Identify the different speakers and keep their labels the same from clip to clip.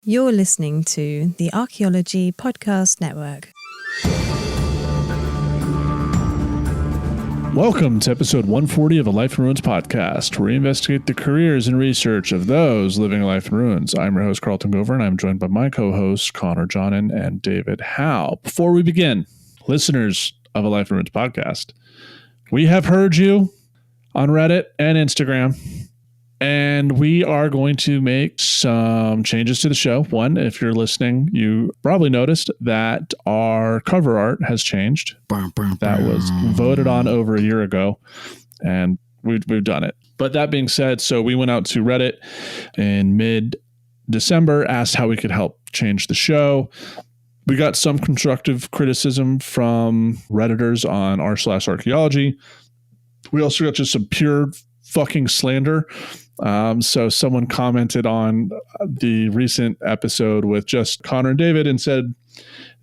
Speaker 1: You're listening to the Archaeology Podcast Network.
Speaker 2: Welcome to episode 140 of the Life in Ruins podcast, where we investigate the careers and research of those living a life in ruins. I'm your host, Carlton Gover, and I'm joined by my co-hosts, Connor Johnnon and David Howe. Before we begin, listeners of a Life in Ruins podcast, we have heard you on Reddit and Instagram, and we are going to make some changes to the show. One, if you're listening, you probably noticed that our cover art has changed. That was voted on over a year ago, and we've done it. But that being said, so we went out to Reddit in mid-December, asked how we could help change the show. We got some constructive criticism from Redditors on r/archaeology. We also got just some pure fucking slander. So someone commented on the recent episode with just Connor and David and said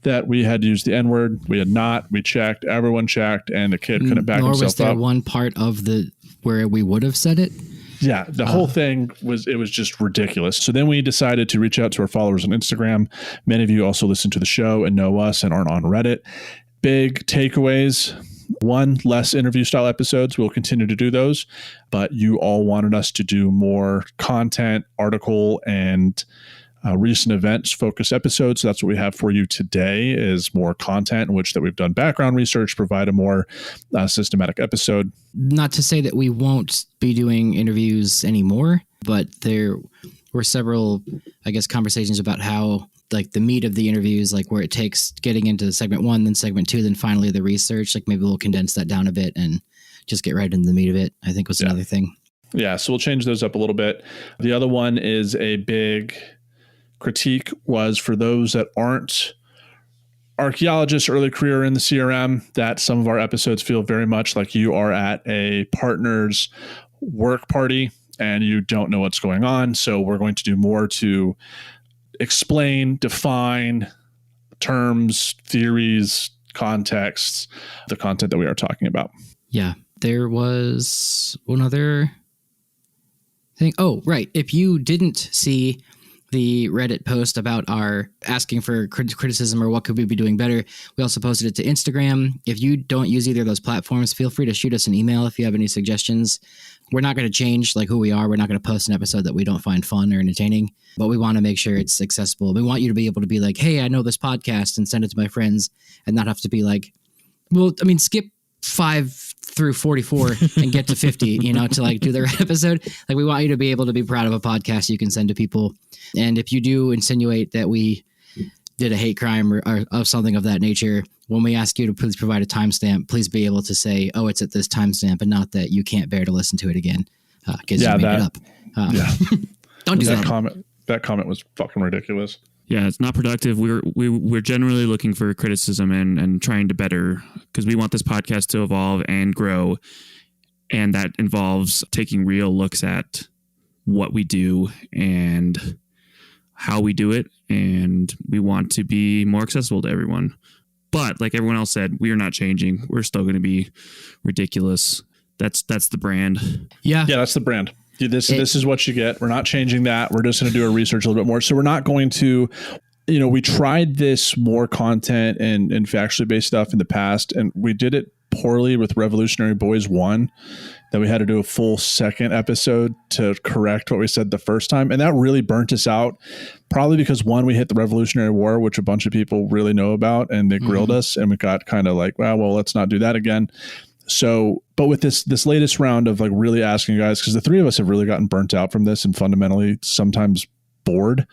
Speaker 2: that we had used the N-word. We had not. We checked. Everyone checked, and the kid couldn't back himself up.
Speaker 3: Nor was there one part of where we would have said it?
Speaker 2: Yeah, the whole thing was just ridiculous. So then we decided to reach out to our followers on Instagram. Many of you also listen to the show and know us and aren't on Reddit. Big takeaways. One, less interview style episodes. We'll continue to do those, but you all wanted us to do more content, article, and recent events focused episodes. So that's what we have for you today, is more content in which that we've done background research, provide a more systematic episode.
Speaker 3: Not to say that we won't be doing interviews anymore, but there were several, conversations about how the meat of the interviews, where it takes getting into segment 1, then segment 2, then finally the research, maybe we'll condense that down a bit and just get right into the meat of it, I think was another thing. Yeah.
Speaker 2: So we'll change those up a little bit. The other one is a big critique was for those that aren't archaeologists, early career in the CRM, that some of our episodes feel very much like you are at a partner's work party and you don't know what's going on. So we're going to do more to explain, define terms, theories, contexts, the content that we are talking about.
Speaker 3: Yeah. There was one other thing. Oh, right. If you didn't see the Reddit post about our asking for criticism or what could we be doing better, we also posted it to Instagram. If you don't use either of those platforms, feel free to shoot us an email if you have any suggestions. We're not going to change who we are. We're not going to post an episode that we don't find fun or entertaining, but we want to make sure it's accessible. We want you to be able to be hey, I know this podcast, and send it to my friends, and not have to be skip 5 through 44 and get to 50, to do the episode. We want you to be able to be proud of a podcast you can send to people. And if you do insinuate that we did a hate crime or of something of that nature, when we ask you to please provide a timestamp, please be able to say, oh, it's at this timestamp, and not that you can't bear to listen to it again because you made it up. Don't do that.
Speaker 2: That comment was fucking ridiculous.
Speaker 4: Yeah, it's not productive. We're generally looking for criticism and trying to better, because we want this podcast to evolve and grow, and that involves taking real looks at what we do and how we do it, and we want to be more accessible to everyone. But like everyone else said, we are not changing. We're still going to be ridiculous. That's the brand.
Speaker 2: Yeah, that's the brand. This is what you get. We're not changing that. We're just going to do our research a little bit more. So we're not going to, we tried this more content and factually based stuff in the past, and we did it poorly with Revolutionary Boys 1, that we had to do a full second episode to correct what we said the first time. And that really burnt us out, probably because one, we hit the Revolutionary War, which a bunch of people really know about, and they grilled us, and we got kind of well, let's not do that again. So, but with this latest round of really asking you guys, because the three of us have really gotten burnt out from this and fundamentally sometimes bored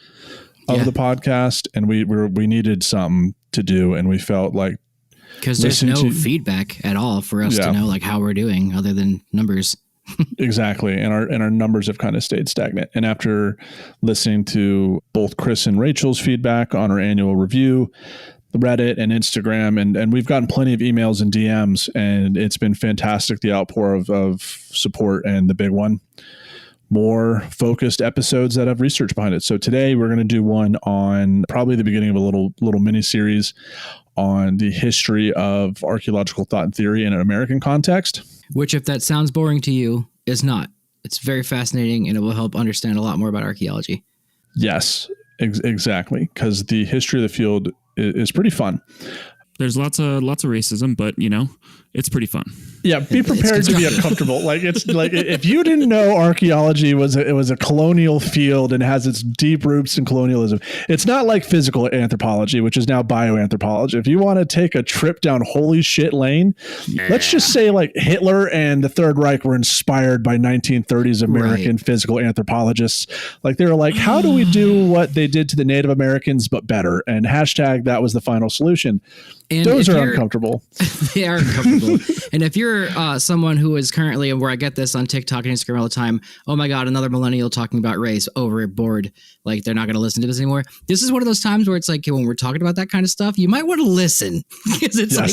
Speaker 2: of the podcast, and we needed something to do, and we felt
Speaker 3: because there's no feedback at all for us to know how we're doing other than numbers.
Speaker 2: Exactly. And our numbers have kind of stayed stagnant. And after listening to both Chris and Rachel's feedback on our annual review, Reddit and Instagram, and we've gotten plenty of emails and DMs, and it's been fantastic, the outpour of support. And the big one, more focused episodes that have research behind it. So today we're going to do one on probably the beginning of a little mini series on the history of archaeological thought and theory in an American context.
Speaker 3: Which, if that sounds boring to you, is not. It's very fascinating, and it will help understand a lot more about archaeology.
Speaker 2: Yes. Exactly, because the history of the field is pretty fun.
Speaker 4: There's lots of racism, but it's pretty fun.
Speaker 2: Yeah, be prepared to be uncomfortable. Like it's like if you didn't know archaeology was a colonial field and has its deep roots in colonialism. It's not like physical anthropology, which is now bioanthropology. If you want to take a trip down holy shit lane, let's just say like Hitler and the Third Reich were inspired by 1930s American physical anthropologists. Like they were like, how do we do what they did to the Native Americans but better? And hashtag that was the final solution. And those are uncomfortable.
Speaker 3: They are uncomfortable. And if you're someone who is currently, where I get this on TikTok and Instagram all the time, oh my God, another millennial talking about race, overboard, like they're not going to listen to this anymore. This is one of those times where it's like, when we're talking about that kind of stuff, you might want to listen because it's like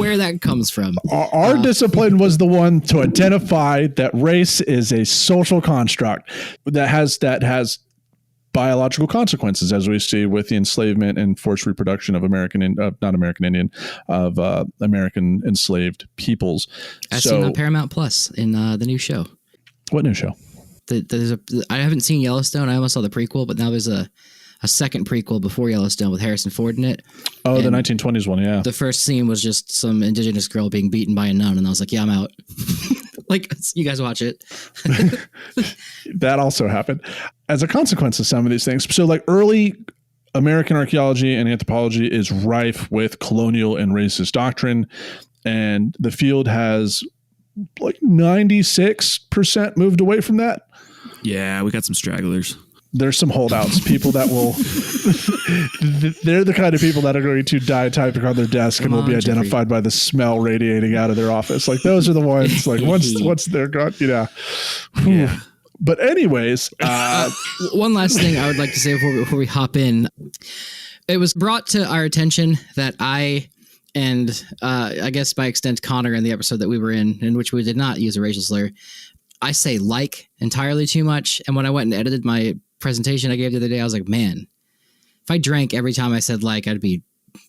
Speaker 3: where that comes from.
Speaker 2: Our discipline was the one to identify that race is a social construct that has biological consequences, as we see with the enslavement and forced reproduction of American enslaved peoples.
Speaker 3: As seen on Paramount Plus in the new show.
Speaker 2: What new show?
Speaker 3: I haven't seen Yellowstone. I almost saw the prequel, but now there's a second prequel before Yellowstone with Harrison Ford in it.
Speaker 2: Oh, and the 1920s one, yeah.
Speaker 3: The first scene was just some indigenous girl being beaten by a nun, and I was like, yeah, I'm out. Like, you guys watch it.
Speaker 2: That also happened as a consequence of some of these things. So like early American archaeology and anthropology is rife with colonial and racist doctrine, and the field has like 96% moved away from that.
Speaker 4: Yeah, we got some stragglers.
Speaker 2: There's some holdouts, people that will, they're the kind of people that are going to die typing on their desk and will be identified by the smell radiating out of their office. Like those are the ones, like once they're gone, Yeah. But anyways.
Speaker 3: One last thing I would like to say before we hop in. It was brought to our attention that I guess by extent Connor in the episode that we were in which we did not use a racial slur, I say like entirely too much. And when I went and edited my presentation I gave the other day, I was like, man, if I drank every time I said like, I'd be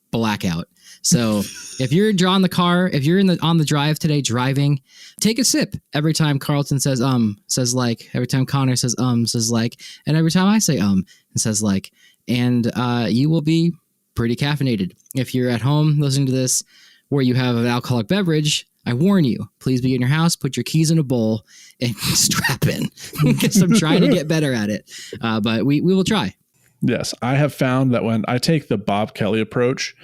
Speaker 3: blackout. So if you're drawing the car, if you're on the drive today driving, take a sip every time Carlton says like, every time Connor says like, and every time I say and says like, and you will be pretty caffeinated. If you're at home listening to this where you have an alcoholic beverage, I warn you, please be in your house, put your keys in a bowl and strap in because I'm trying to get better at it. But we will try.
Speaker 2: Yes. I have found that when I take the Bob Kelly approach,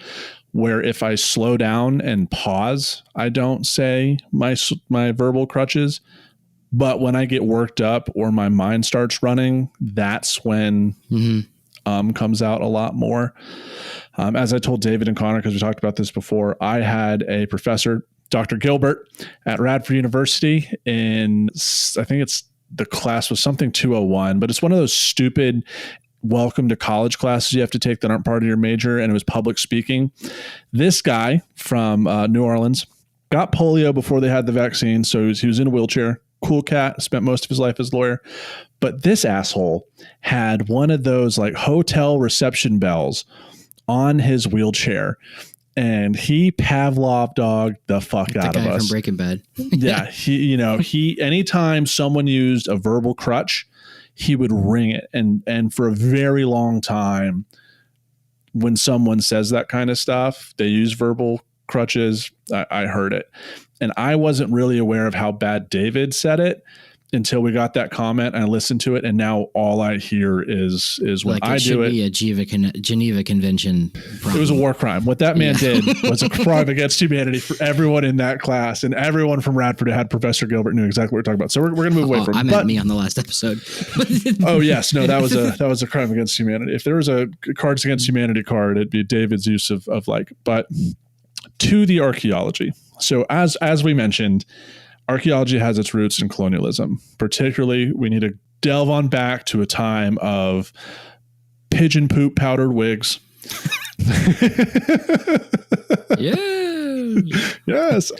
Speaker 2: where if I slow down and pause, I don't say my verbal crutches. But when I get worked up or my mind starts running, that's when comes out a lot more. As I told David and Connor, because we talked about this before, I had a professor, Dr. Gilbert at Radford University, and I think the class was something 201, but it's one of those stupid welcome to college classes you have to take that aren't part of your major, and it was public speaking. This guy from New Orleans got polio before they had the vaccine, so he was in a wheelchair. Cool cat, spent most of his life as a lawyer. But this asshole had one of those like hotel reception bells on his wheelchair, and he Pavlov dogged the fuck out of us.
Speaker 3: From Breaking Bad.
Speaker 2: Yeah, he anytime someone used a verbal crutch, he would ring it. And for a very long time, when someone says that kind of stuff, they use verbal crutches. I heard it. And I wasn't really aware of how bad David said it until we got that comment and I listened to it. And now all I hear is when
Speaker 3: like
Speaker 2: I do it.
Speaker 3: It should be a Geneva Convention problem.
Speaker 2: It was a war crime. What that man did was a crime against humanity for everyone in that class, and everyone from Radford who had Professor Gilbert knew exactly what we're talking about. So we're going to move away from it.
Speaker 3: I meant me on the last episode.
Speaker 2: Oh yes. No, that was a crime against humanity. If there was a Cards Against Humanity card, it'd be David's use of like, but to the archaeology. So as we mentioned, archaeology has its roots in colonialism. Particularly, we need to delve on back to a time of pigeon poop powdered wigs.
Speaker 3: Yeah.
Speaker 2: Yes.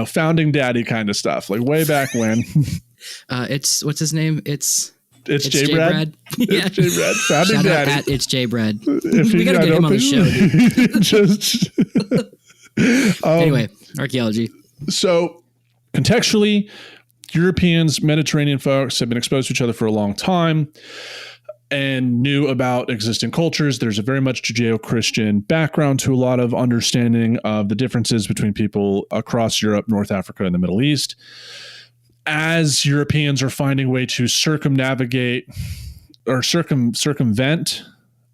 Speaker 2: Founding daddy kind of stuff, like way back when.
Speaker 3: It's what's his name? It's
Speaker 2: J. Brad.
Speaker 3: Yeah.
Speaker 2: It's J. Brad. Founding
Speaker 3: Shout
Speaker 2: daddy.
Speaker 3: out at It's J. Brad. We gotta get him on the show. Dude. Anyway, archaeology.
Speaker 2: So contextually, Europeans, Mediterranean folks have been exposed to each other for a long time. and knew about existing cultures. There's a very much Judeo-Christian background to a lot of understanding of the differences between people across Europe, North Africa, and the Middle East. As Europeans are finding a way to circumnavigate or circumvent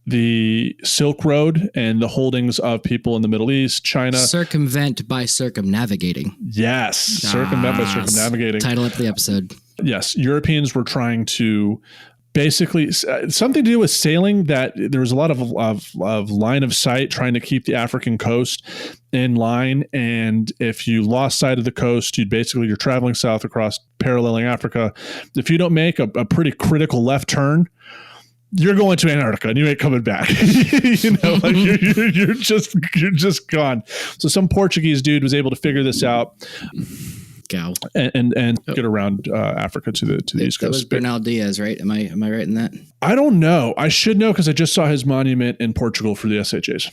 Speaker 2: the Silk Road and the holdings of people in the Middle East, China.
Speaker 3: Circumvent by circumnavigating.
Speaker 2: Yes, circumvent by circumnavigating.
Speaker 3: Title up the episode.
Speaker 2: Yes, Europeans were trying to basically something to do with sailing, that there was a lot of line of sight trying to keep the African coast in line. And if you lost sight of the coast, you're traveling south across paralleling Africa. If you don't make a pretty critical left turn, you're going to Antarctica and you ain't coming back. Like you're just gone. So some Portuguese dude was able to figure this out. And get around Africa to the East Coast. That
Speaker 3: was Bernal Diaz, right? Am I right in that?
Speaker 2: I don't know. I should know because I just saw his monument in Portugal for the SHAs.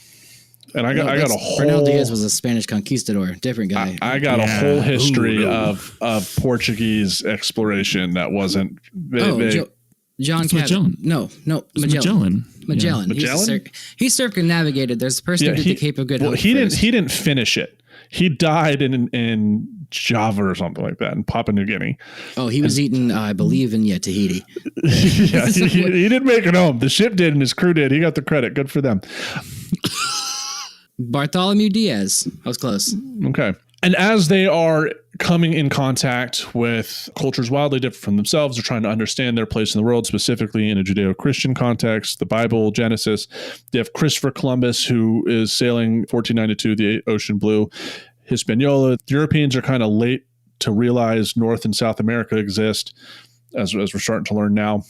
Speaker 2: And I got a whole...
Speaker 3: Bernal Diaz was a Spanish conquistador, different guy.
Speaker 2: I got a whole history of Portuguese exploration that wasn't...
Speaker 3: John Magellan. No, Magellan.
Speaker 2: Magellan.
Speaker 3: He circumnavigated. There's the person who did the Cape of Good Hope.
Speaker 2: He didn't finish it. He died in Java or something like that in Papua New Guinea.
Speaker 3: Oh, he was eaten, I believe, in Tahiti.
Speaker 2: Yeah, he didn't make it home. The ship did and his crew did. He got the credit. Good for them.
Speaker 3: Bartholomew Diaz. I was close.
Speaker 2: Okay. And as they are coming in contact with cultures wildly different from themselves, they're trying to understand their place in the world, specifically in a Judeo-Christian context, the Bible, Genesis. They have Christopher Columbus, who is sailing 1492, the ocean blue, Hispaniola. The Europeans are kind of late to realize North and South America exist, as we're starting to learn now.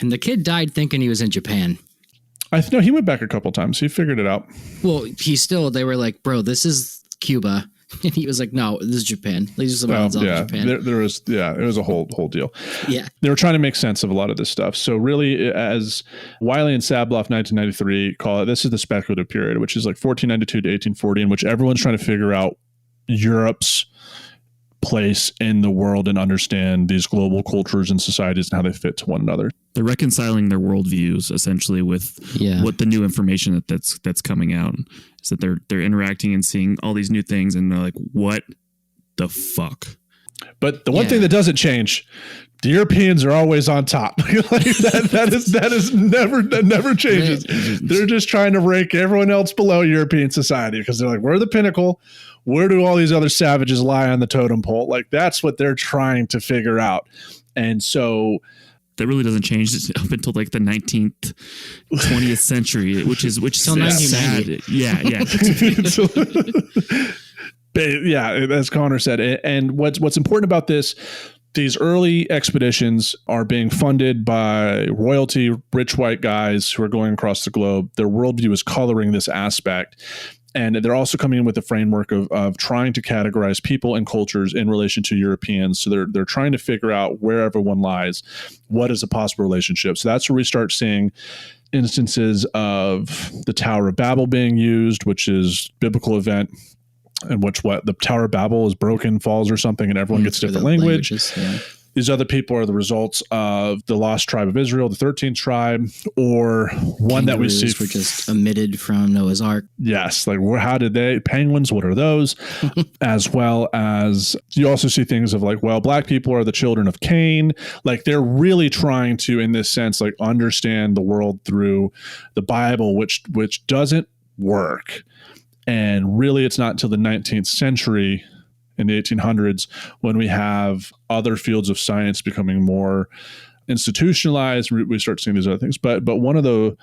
Speaker 3: And the kid died thinking he was in Japan.
Speaker 2: No, he went back a couple times. He figured it out.
Speaker 3: Well, they were like, bro, this is Cuba. And he was like, no, this is Japan. Japan.
Speaker 2: It was a whole deal.
Speaker 3: Yeah.
Speaker 2: They were trying to make sense of a lot of this stuff. So really, as Wiley and Sabloff 1993 call it, this is the speculative period, which is like 1492 to 1840, in which everyone's trying to figure out Europe's place in the world and understand these global cultures and societies and how they fit to one another.
Speaker 4: They're reconciling their worldviews essentially with what the new information that's coming out is, that they're interacting and seeing all these new things and they're like, what the fuck?
Speaker 2: But the one thing that doesn't change, the Europeans are always on top. that never changes. They're just trying to rank everyone else below European society because they're like, we're the pinnacle. Where do all these other savages lie on the totem pole? Like, that's what they're trying to figure out. And so
Speaker 4: that really doesn't change up until like the 19th, 20th century, which is sad. Yeah.
Speaker 2: Yeah, as Connor said. And what's important about this, these early expeditions are being funded by royalty, rich white guys who are going across the globe. Their worldview is coloring this aspect. And they're also coming in with the framework of trying to categorize people and cultures in relation to Europeans. So they're trying to figure out where everyone lies, what is a possible relationship. So that's where we start seeing instances of the Tower of Babel being used, which is a biblical event in which the Tower of Babel is broken, falls or something, and everyone gets different language. These other people are the results of the lost tribe of Israel, the 13th tribe, or one that we see
Speaker 3: were just omitted from Noah's Ark.
Speaker 2: Yes. Like, how did penguins, what are those? As well as you also see things of like, well, black people are the children of Cain. Like, they're really trying to, in this sense, like understand the world through the Bible, which doesn't work. And really, it's not until the 19th century, in the 1800s, when we have other fields of science becoming more institutionalized, we start seeing these other things. But one of the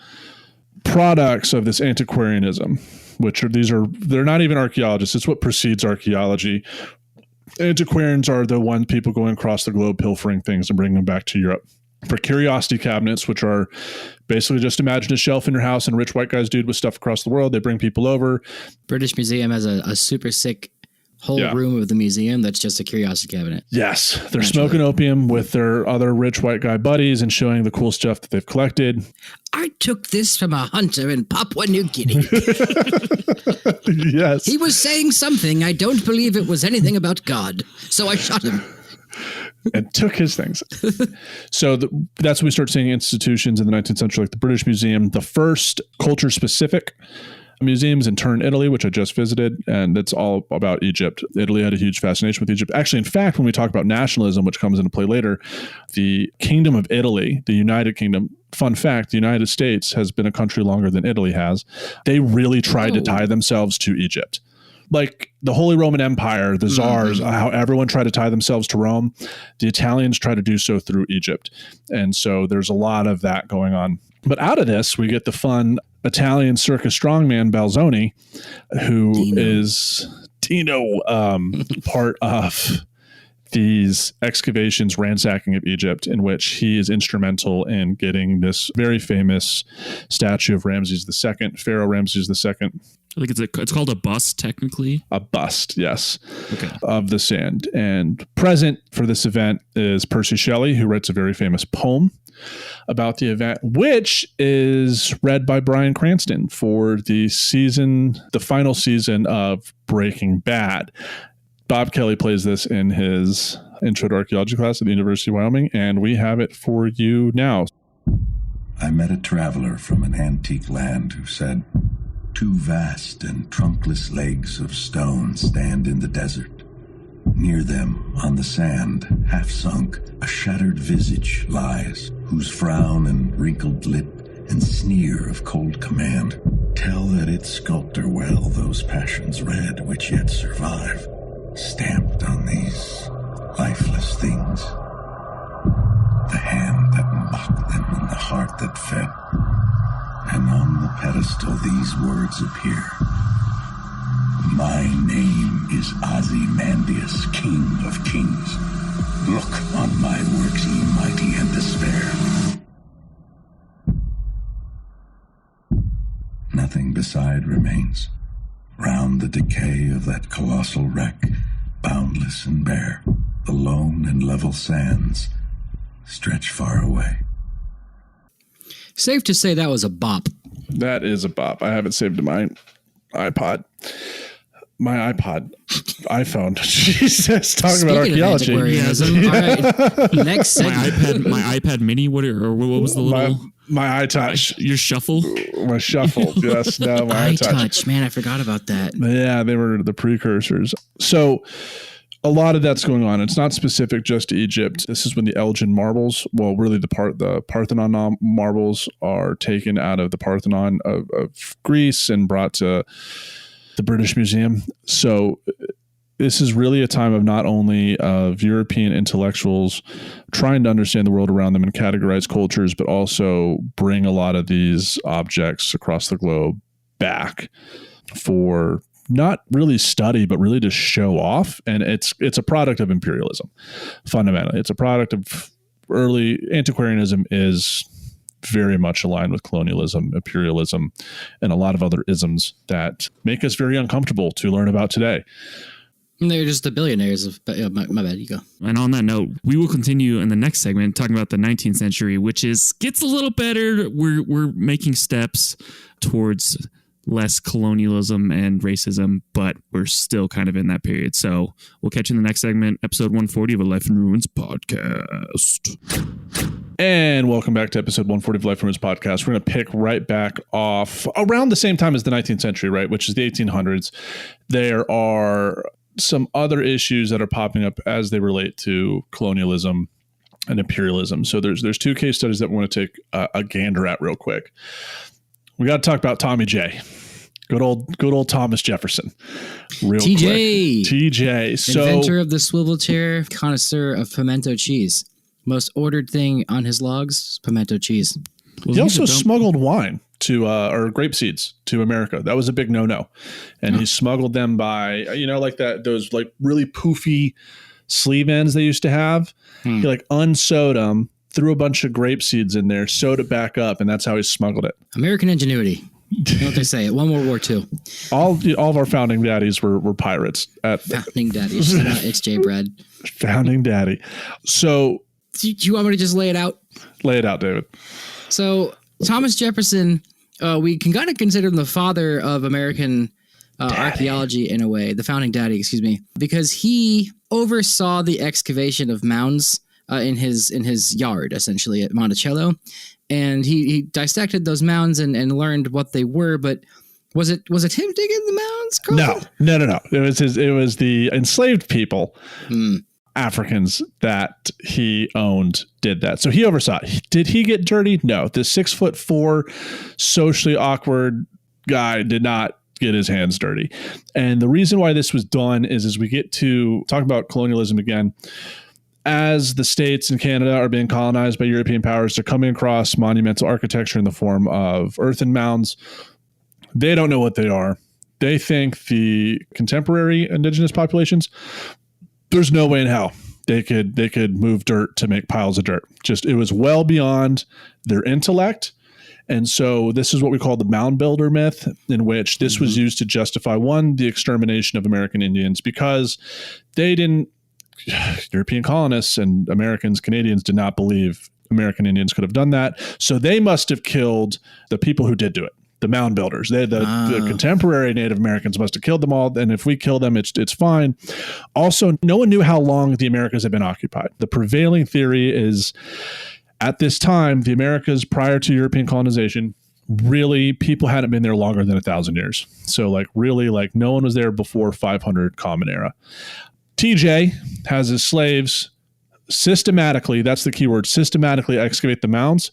Speaker 2: products of this antiquarianism, they're not even archaeologists, it's what precedes archaeology. Antiquarians are the one people going across the globe pilfering things and bringing them back to Europe. For curiosity cabinets, which are basically just imagine a shelf in your house and rich white guys do with stuff across the world, they bring people over.
Speaker 3: British Museum has a super sick whole room of the museum that's just a curiosity cabinet.
Speaker 2: Yes. They're smoking opium with their other rich white guy buddies and showing the cool stuff that they've collected.
Speaker 3: I took this from a hunter in Papua New Guinea.
Speaker 2: Yes.
Speaker 3: He was saying something. I don't believe it was anything about God. So I shot him.
Speaker 2: and took his things. So that's when we start seeing institutions in the 19th century, like the British Museum, the first culture-specific museums in Turin, Italy, which I just visited, and it's all about Egypt. Italy had a huge fascination with Egypt. Actually, in fact, when we talk about nationalism, which comes into play later, the Kingdom of Italy, the United Kingdom, fun fact, the United States has been a country longer than Italy has. They really tried to tie themselves to Egypt. Like the Holy Roman Empire, the czars, how everyone tried to tie themselves to Rome, the Italians try to do so through Egypt. And so there's a lot of that going on. But out of this, we get the fun Italian circus strongman Balzoni, who is part of these excavations, ransacking of Egypt, in which he is instrumental in getting this very famous statue of Ramses II, Pharaoh Ramses II.
Speaker 4: I think it's called a bust, technically.
Speaker 2: A bust, yes,
Speaker 4: okay,
Speaker 2: of the sand. And present for this event is Percy Shelley, who writes a very famous poem about the event, which is read by Bryan Cranston for the final season of Breaking Bad. Bob Kelly plays this in his intro to archaeology class at the University of Wyoming, and we have it for you now.
Speaker 5: I met a traveler from an antique land who said, 2 vast and trunkless legs of stone stand in the desert. Near them, on the sand, half sunk, a shattered visage lies, whose frown and wrinkled lip and sneer of cold command tell that its sculptor well those passions read which yet survive, stamped on these lifeless things. The hand that mocked them and the heart that fed. And on the pedestal these words appear. My name is Ozymandias, King of Kings. Look on my works, ye mighty, and despair. Nothing beside remains. Round the decay of that colossal wreck, boundless and bare, the lone and level sands stretch far away.
Speaker 3: Safe to say that was a bop.
Speaker 2: That is a bop. I have it saved to my iPod. My iPhone. Jesus, talking about archaeology.
Speaker 3: All right, next segment.
Speaker 4: My iPad Mini. What was the little?
Speaker 2: My iTouch.
Speaker 4: Your shuffle.
Speaker 2: My shuffle. Yes, no, my
Speaker 3: iTouch. Man, I forgot about that.
Speaker 2: Yeah, they were the precursors. So a lot of that's going on. It's not specific just to Egypt. This is when the Elgin marbles, well, really the Parthenon marbles are taken out of the Parthenon of Greece and brought to the British Museum. So this is really a time of not only of European intellectuals trying to understand the world around them and categorize cultures, but also bring a lot of these objects across the globe back for not really study, but really to show off. And it's a product of imperialism. Fundamentally, it's a product of early antiquarianism is very much aligned with colonialism, imperialism, and a lot of other isms that make us very uncomfortable to learn about today.
Speaker 3: They're just the billionaires of my bad, you go.
Speaker 4: And on that note, we will continue in the next segment talking about the 19th century, which gets a little better. We're making steps towards less colonialism and racism, but we're still kind of in that period. So we'll catch you in the next segment, episode 140 of A Life in Ruins podcast.
Speaker 2: And welcome back to episode 140 of Life in Ruins podcast. We're going to pick right back off around the same time as the 19th century, right? Which is the 1800s. There are some other issues that are popping up as they relate to colonialism and imperialism. So there's 2 case studies that we want to take a gander at real quick. We got to talk about Tommy J. Good old Thomas Jefferson. Real
Speaker 3: TJ.
Speaker 2: quick. TJ. So,
Speaker 3: inventor of the swivel chair, connoisseur of pimento cheese. Most ordered thing on his logs, pimento cheese.
Speaker 2: Well, he also smuggled wine to or grape seeds to America. That was a big no-no. And he smuggled them by, like those like really poofy sleeve ends they used to have. He like unsewed them, threw a bunch of grape seeds in there, sewed it back up, and that's how he smuggled it.
Speaker 3: American ingenuity. You know what they say? It won World War II.
Speaker 2: All of our founding daddies were pirates.
Speaker 3: Founding daddies. It's J. Brad.
Speaker 2: Founding daddy. So,
Speaker 3: do you want me to just lay it out?
Speaker 2: Lay it out, David.
Speaker 3: So Thomas Jefferson, we can kind of consider him the father of American archaeology in a way, the founding daddy, excuse me, because he oversaw the excavation of mounds in his yard, essentially at Monticello, and he dissected those mounds and learned what they were. But was it him digging the mounds, Carl?
Speaker 2: No. It was the enslaved people, Africans that he owned did that. So he oversaw it. Did he get dirty? No. The 6'4" socially awkward guy did not get his hands dirty. And the reason why this was done is as we get to talk about colonialism again, as the States and Canada are being colonized by European powers, they're coming across monumental architecture in the form of earthen mounds. They don't know what they are. They think the contemporary indigenous populations, there's no way in hell they could move dirt to make piles of dirt. Just, it was well beyond their intellect. And so this is what we call the mound builder myth, in which this was used to justify, one, the extermination of American Indians, because European colonists and Americans, Canadians did not believe American Indians could have done that. So they must have killed the people who did do it. The mound builders, the contemporary Native Americans must have killed them all. And if we kill them, it's fine. Also, no one knew how long the Americas had been occupied. The prevailing theory is at this time, the Americas prior to European colonization, really people hadn't been there longer than 1,000 years. So really no one was there before 500 Common Era. TJ has his slaves systematically, that's the key word, systematically excavate the mounds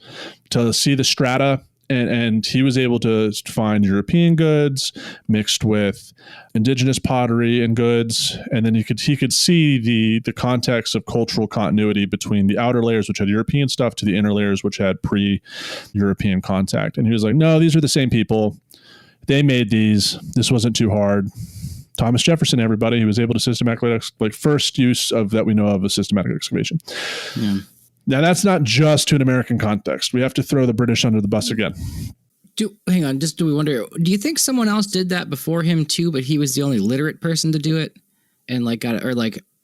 Speaker 2: to see the strata. And he was able to find European goods mixed with indigenous pottery and goods. And then he could see the context of cultural continuity between the outer layers, which had European stuff, to the inner layers, which had pre-European contact. And he was like, no, these are the same people. They made these. This wasn't too hard. Thomas Jefferson, everybody, he was able to systematically, first use of that we know of a systematic excavation. Yeah. Now, that's not just to an American context. We have to throw the British under the bus again.
Speaker 3: Hang on, do we wonder, do you think someone else did that before him too, but he was the only literate person to do it? And got it, or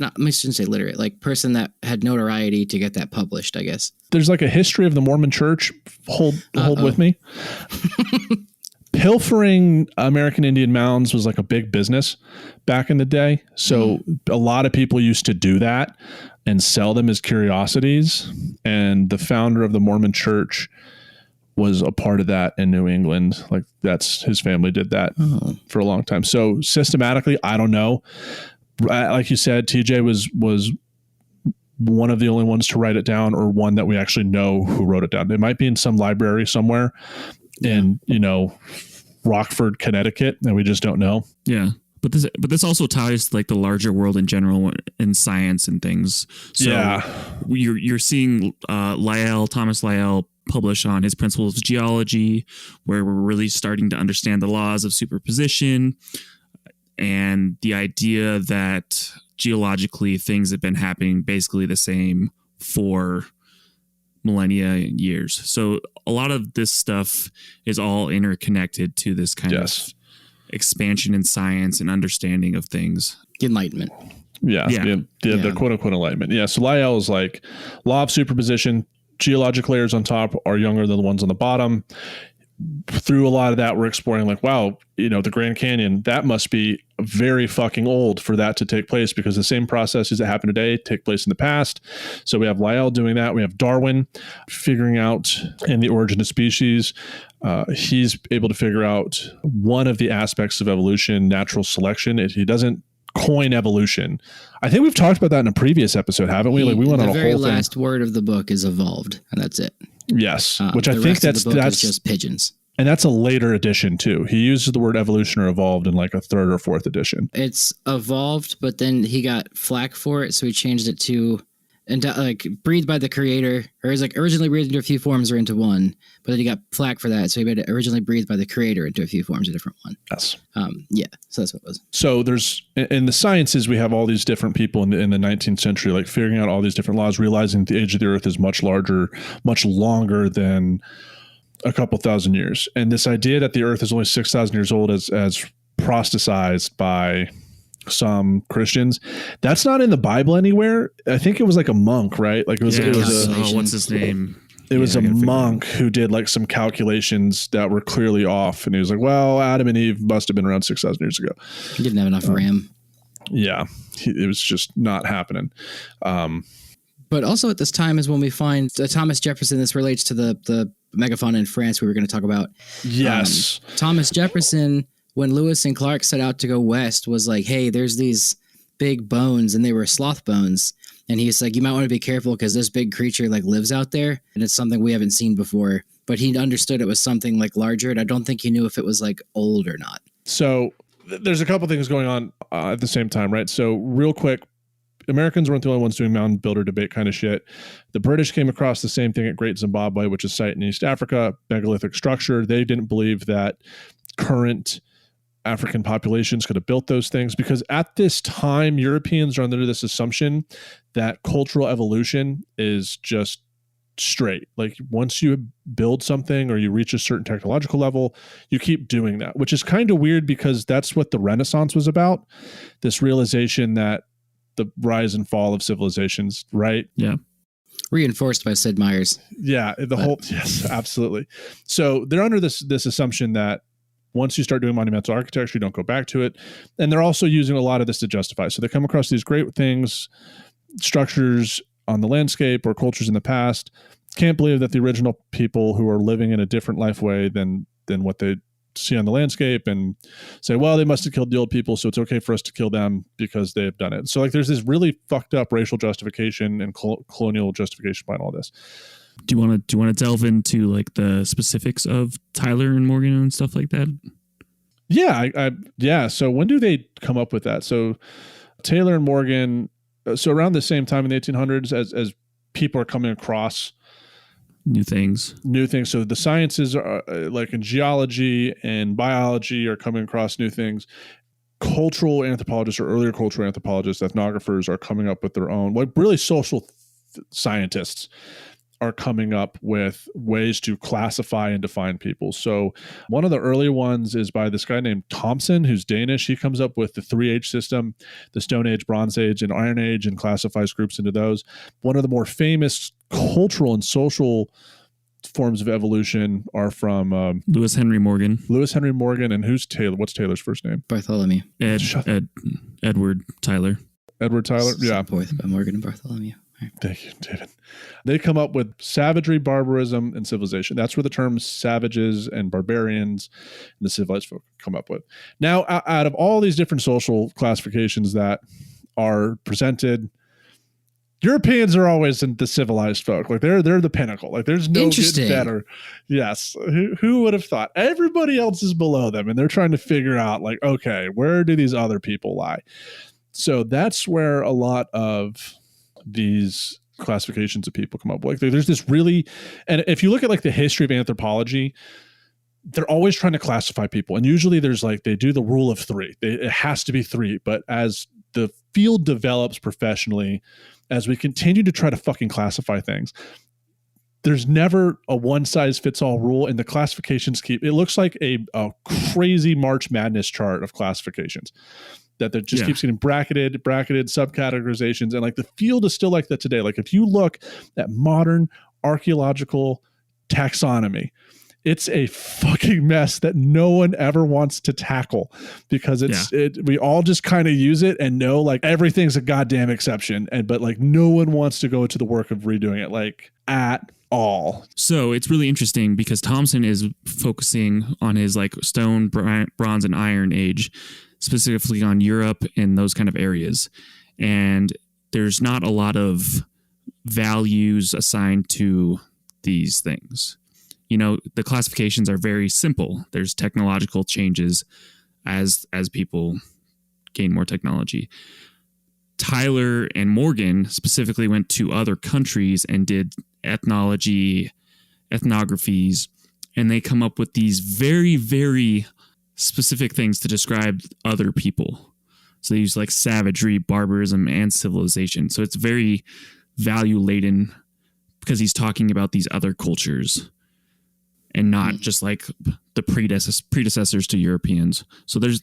Speaker 3: not, I shouldn't say literate, person that had notoriety to get that published, I guess.
Speaker 2: There's a history of the Mormon church. Hold with me. Pilfering American Indian mounds was a big business back in the day. So a lot of people used to do that and sell them as curiosities. And the founder of the Mormon church was a part of that in New England. That's his family did that for a long time. So systematically, I don't know. Like you said, TJ was one of the only ones to write it down, or one that we actually know who wrote it down. It might be in some library somewhere in, Rockford, Connecticut, and we just don't know.
Speaker 4: Yeah. But this also ties to the larger world in general in science and things. So you're seeing Thomas Lyell publish on his Principles of Geology, where we're really starting to understand the laws of superposition and the idea that geologically things have been happening basically the same for millennia and years. So a lot of this stuff is all interconnected to this kind of expansion in science and understanding of things.
Speaker 3: Enlightenment.
Speaker 2: The quote unquote enlightenment. Yeah. So Lyell is law of superposition. Geologic layers on top are younger than the ones on the bottom. Through a lot of that, we're exploring wow, the Grand Canyon, that must be very fucking old for that to take place, because the same processes that happen today take place in the past. So we have Lyell doing that. We have Darwin figuring out in The Origin of Species. He's able to figure out one of the aspects of evolution, natural selection. He doesn't coin evolution. I think we've talked about that in a previous episode, haven't we? We went on a whole thing.
Speaker 3: The very last word of the book is evolved, and that's it.
Speaker 2: Yes, which I think that's
Speaker 3: just pigeons.
Speaker 2: And that's a later edition too. He uses the word evolution or evolved in a third or fourth edition.
Speaker 3: It's evolved, but then he got flack for it, so he changed it to breathed by the creator, or is originally breathed into a few forms or into one, but then he got flack for that, so he made it originally breathed by the creator into a few forms, a different one.
Speaker 2: Yes.
Speaker 3: So that's what it was.
Speaker 2: So there's in the sciences, we have all these different people in the 19th century, figuring out all these different laws, realizing the age of the earth is much larger, much longer than a couple thousand years. And this idea that the earth is only 6,000 years old as proselytized by some Christians, that's not in the Bible anywhere. I think it was a monk, right? It was
Speaker 4: what's his name?
Speaker 2: It was a monk who did like some calculations that were clearly off. And he was like, well, Adam and Eve must have been around 6,000 years ago.
Speaker 3: He didn't have enough RAM.
Speaker 2: Yeah. It was just not happening.
Speaker 3: But also at this time is when we find Thomas Jefferson. This relates to the megafauna in France we were going to talk about.
Speaker 2: Yes.
Speaker 3: Thomas Jefferson, when Lewis and Clark set out to go west, was like, hey, there's these big bones, and they were sloth bones. And he's like, you might want to be careful because this big creature like lives out there, and it's something we haven't seen before. But he understood it was something like larger, and I don't think he knew if it was like old or not.
Speaker 2: So there's a couple things going on at the same time, right? So real quick, Americans weren't the only ones doing mound builder debate kind of shit. The British came across the same thing at Great Zimbabwe, which is a site in East Africa, megalithic structure. They didn't believe that current African populations could have built those things because at this time, Europeans are under this assumption that cultural evolution is just straight. Like once you build something or you reach a certain technological level, you keep doing that, which is kind of weird because that's what the Renaissance was about. This realization that the rise and fall of civilizations, right?
Speaker 4: Yeah.
Speaker 3: Reinforced by Sid Meier's.
Speaker 2: Yeah. Yes, absolutely. So they're under this assumption that once you start doing monumental architecture, you don't go back to it. And they're also using a lot of this to justify. So they come across these great things, structures on the landscape or cultures in the past. Can't believe that the original people who are living in a different life way than what they see on the landscape and say, well, they must have killed the old people, so it's okay for us to kill them because they have done it. So like there's this really fucked up racial justification and colonial justification behind all this.
Speaker 4: Do you want to delve into like the specifics of Tyler and Morgan and stuff like that?
Speaker 2: Yeah, yeah. So when do they come up with that? So Taylor and Morgan. So around the same time in the 1800s, as people are coming across
Speaker 4: new things.
Speaker 2: So the sciences are like in geology and biology are coming across new things. Cultural anthropologists or earlier cultural anthropologists, ethnographers are coming up with their own, like really social scientists are coming up with ways to classify and define people. So one of the early ones is by this guy named Thomson, who's Danish. He comes up with the 3H system, the Stone Age, Bronze Age, and Iron Age, and classifies groups into those. One of the more famous cultural and social forms of evolution are from
Speaker 4: Lewis Henry Morgan.
Speaker 2: And who's Taylor? What's Taylor's first name?
Speaker 3: Bartholomew.
Speaker 4: Edward Tyler.
Speaker 2: Edward Tyler? Yeah.
Speaker 3: Both by Morgan and Bartholomew.
Speaker 2: Thank you, David. They come up with savagery, barbarism, and civilization. That's where the terms savages and barbarians and the civilized folk come up with. Now, out of all these different social classifications that are presented, Europeans are always the civilized folk. Like they're the pinnacle. Like there's no getting better. Yes. Who would have thought? Everybody else is below them, and they're trying to figure out like, okay, where do these other people lie? So that's where a lot of these classifications of people come up with. Like there's this really, and if you look at like the history of anthropology, they're always trying to classify people. And usually there's like, they do the rule of three. It has to be three. But as the field develops professionally, as we continue to try to fucking classify things, there's never a one size fits all rule. And the classifications it looks like a crazy March Madness chart of classifications. That just keeps getting bracketed subcategorizations. And like the field is still like that today. Like if you look at modern archaeological taxonomy, it's a fucking mess that no one ever wants to tackle because we all just kind of use it and know like everything's a goddamn exception. But like no one wants to go to the work of redoing it like at all.
Speaker 4: So it's really interesting because Thomson is focusing on his like stone, bronze, and iron age, specifically on Europe and those kind of areas. And there's not a lot of values assigned to these things. You know, the classifications are very simple. There's technological changes as people gain more technology. Tyler and Morgan specifically went to other countries and did ethnographies, and they come up with these very, very specific things to describe other people. So they use like savagery, barbarism, and civilization. So it's very value laden because he's talking about these other cultures and not just like the predecessors to Europeans. So there's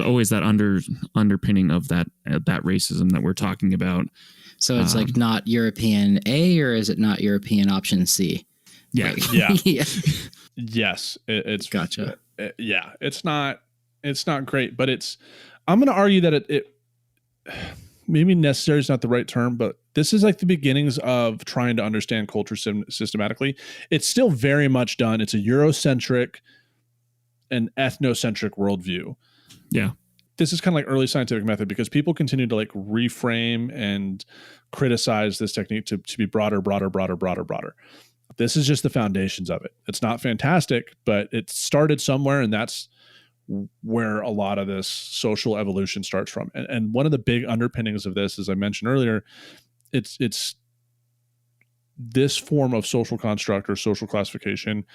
Speaker 4: always that underpinning of that racism that we're talking about.
Speaker 3: So it's like not European A, or is it not European option C?
Speaker 4: Yeah.
Speaker 3: Right.
Speaker 2: Yeah.
Speaker 3: Yeah.
Speaker 2: Yes, it's
Speaker 3: Gotcha.
Speaker 2: Yeah, it's not great, but I'm going to argue that it maybe necessary is not the right term, but this is like the beginnings of trying to understand culture systematically. It's still very much done. It's a Eurocentric and ethnocentric worldview.
Speaker 4: Yeah.
Speaker 2: This is kind of like early scientific method because people continue to like reframe and criticize this technique to be broader. This is just the foundations of it. It's not fantastic, but it started somewhere, and that's where a lot of this social evolution starts from. And one of the big underpinnings of this, as I mentioned earlier, it's this form of social construct or social classification.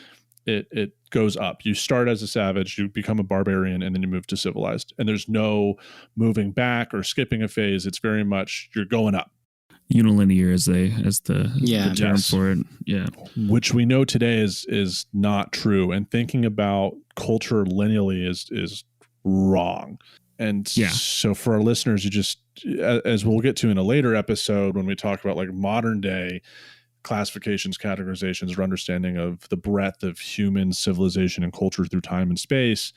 Speaker 2: It goes up. You start as a savage, you become a barbarian, and then you move to civilized. And there's no moving back or skipping a phase. It's very much you're going up.
Speaker 4: Unilinear as the term
Speaker 2: Yes.
Speaker 4: for it. Yeah.
Speaker 2: Which we know today is not true. And thinking about culture linearly is wrong. And so for our listeners, you just, as we'll get to in a later episode when we talk about like modern day classifications, categorizations, or understanding of the breadth of human civilization and culture through time and space,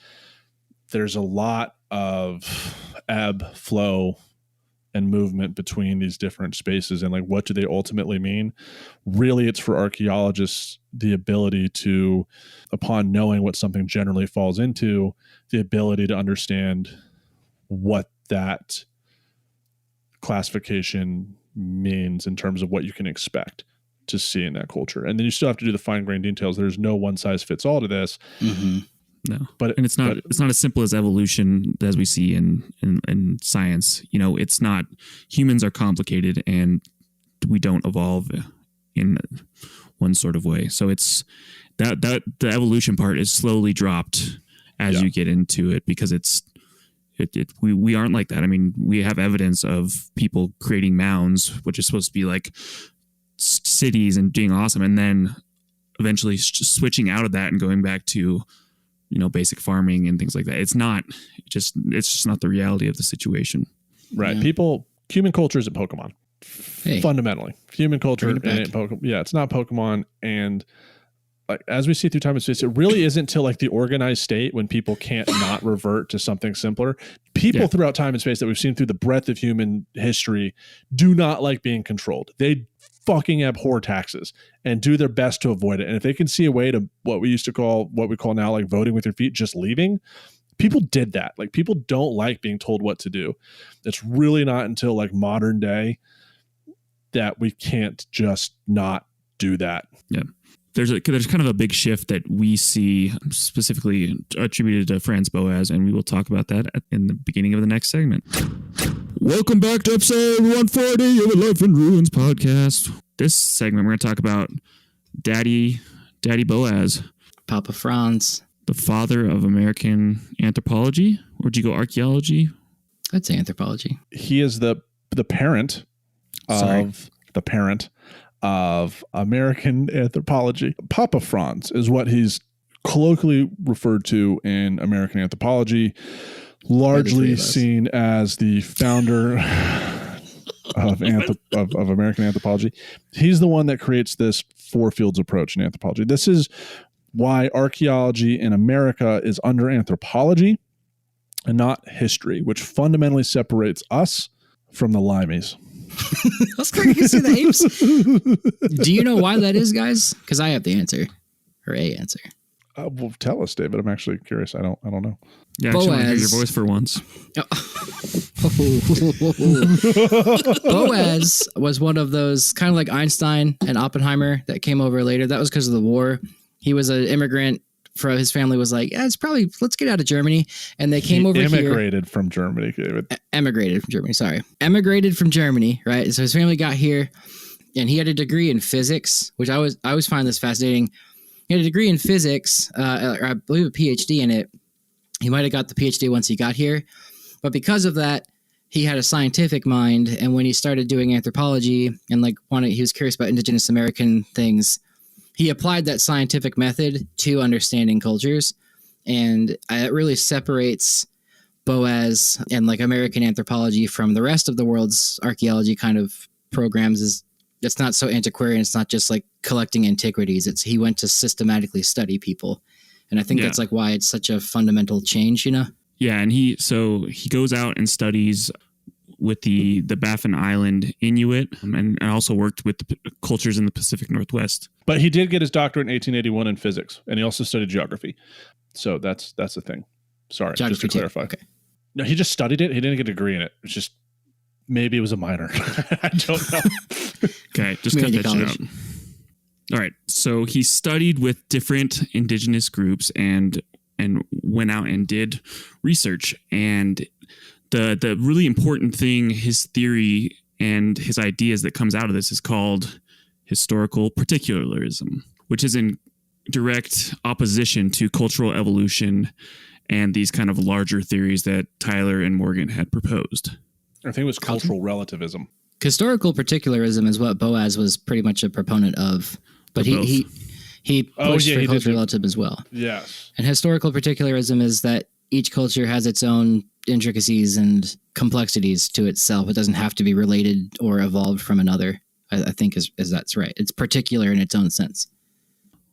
Speaker 2: there's a lot of ebb, flow, and movement between these different spaces. And like, what do they ultimately mean? Really, it's for archaeologists, the ability to, upon knowing what something generally falls into, the ability to understand what that classification means in terms of what you can expect to see in that culture. And then you still have to do the fine-grained details. There's no one size fits all to this.
Speaker 3: Mm-hmm.
Speaker 4: No, and it's not as simple as evolution as we see in science. You know, it's not. Humans are complicated, and we don't evolve in one sort of way. So it's that the evolution part is slowly dropped as you get into it because we aren't like that. I mean, we have evidence of people creating mounds, which is supposed to be like cities and being awesome, and then eventually switching out of that and going back to, you know, basic farming and things like that. It's just not the reality of the situation.
Speaker 2: Right.
Speaker 3: Yeah.
Speaker 2: Human culture isn't Pokemon.
Speaker 3: Hey.
Speaker 2: Fundamentally. Human culture ain't Pokemon. Yeah, it's not Pokemon. And like as we see through time and space, it really isn't till like the organized state when people can't not revert to something simpler. People throughout time and space that we've seen through the breadth of human history do not like being controlled. They fucking abhor taxes and do their best to avoid it. And if they can see a way to what we call now like voting with your feet, just leaving, people did that. Like people don't like being told what to do. It's really not until like modern day that we can't just not do that.
Speaker 4: Yeah. There's kind of a big shift that we see specifically attributed to Franz Boas, and we will talk about that in the beginning of the next segment. Welcome back to episode 140 of the Life in Ruins podcast. This segment, we're going to talk about Daddy Boas.
Speaker 3: Papa Franz.
Speaker 4: The father of American anthropology? Or would you go archaeology?
Speaker 3: I'd say anthropology.
Speaker 2: He is the parent of American anthropology. Papa Franz is what he's colloquially referred to in American anthropology, largely seen as the founder of American anthropology. He's the one that creates this four fields approach in anthropology. This is why archaeology in America is under anthropology and not history, which fundamentally separates us from the limeys.
Speaker 3: Let's go see the apes. Do you know why that is, guys? Because I have the answer, or a answer.
Speaker 2: Well, tell us, David. I'm actually curious. I don't know.
Speaker 4: Yeah, I actually want to hear your voice for once.
Speaker 3: Boas was one of those kind of like Einstein and Oppenheimer that came over later. That was because of the war. He was an immigrant. For his family was like, yeah, let's get out of Germany. And they came over here.
Speaker 2: Emigrated from Germany, David.
Speaker 3: Emigrated from Germany, right? So his family got here and he had a degree in physics, which I always find this fascinating. He had a degree in physics, or I believe a PhD in it. He might have got the PhD once he got here. But because of that, he had a scientific mind. And when he started doing anthropology and he was curious about indigenous American things, he applied that scientific method to understanding cultures, and it really separates Boas and like American anthropology from the rest of the world's archaeology kind of programs. Is it's not so antiquarian. It's not just like collecting antiquities. He went to systematically study people. And I think that's like why it's such a fundamental change, you know?
Speaker 4: Yeah. And he goes out and studies with the Baffin Island Inuit and also worked with the cultures in the Pacific Northwest.
Speaker 2: But he did get his doctorate in 1881 in physics, and he also studied geography. So that's the thing. Sorry,
Speaker 3: Geography
Speaker 2: just to clarify.
Speaker 3: Okay.
Speaker 2: No, he just studied it. He didn't get a degree in it. It's just maybe it was a minor. I don't know.
Speaker 4: Okay, just cut that
Speaker 3: college.
Speaker 4: shit out. All right. So he studied with different indigenous groups and went out and did research. And the really important thing, his theory and his ideas that comes out of this is called historical particularism, which is in direct opposition to cultural evolution and these kind of larger theories that Tyler and Morgan had proposed.
Speaker 2: I think it was cultural relativism.
Speaker 3: Historical particularism is what Boas was pretty much a proponent of, but he pushed for cultural relativism as well.
Speaker 2: Yes.
Speaker 3: And historical particularism is that each culture has its own intricacies and complexities to itself. It doesn't have to be related or evolved from another. I think is that's right. It's particular in its own sense.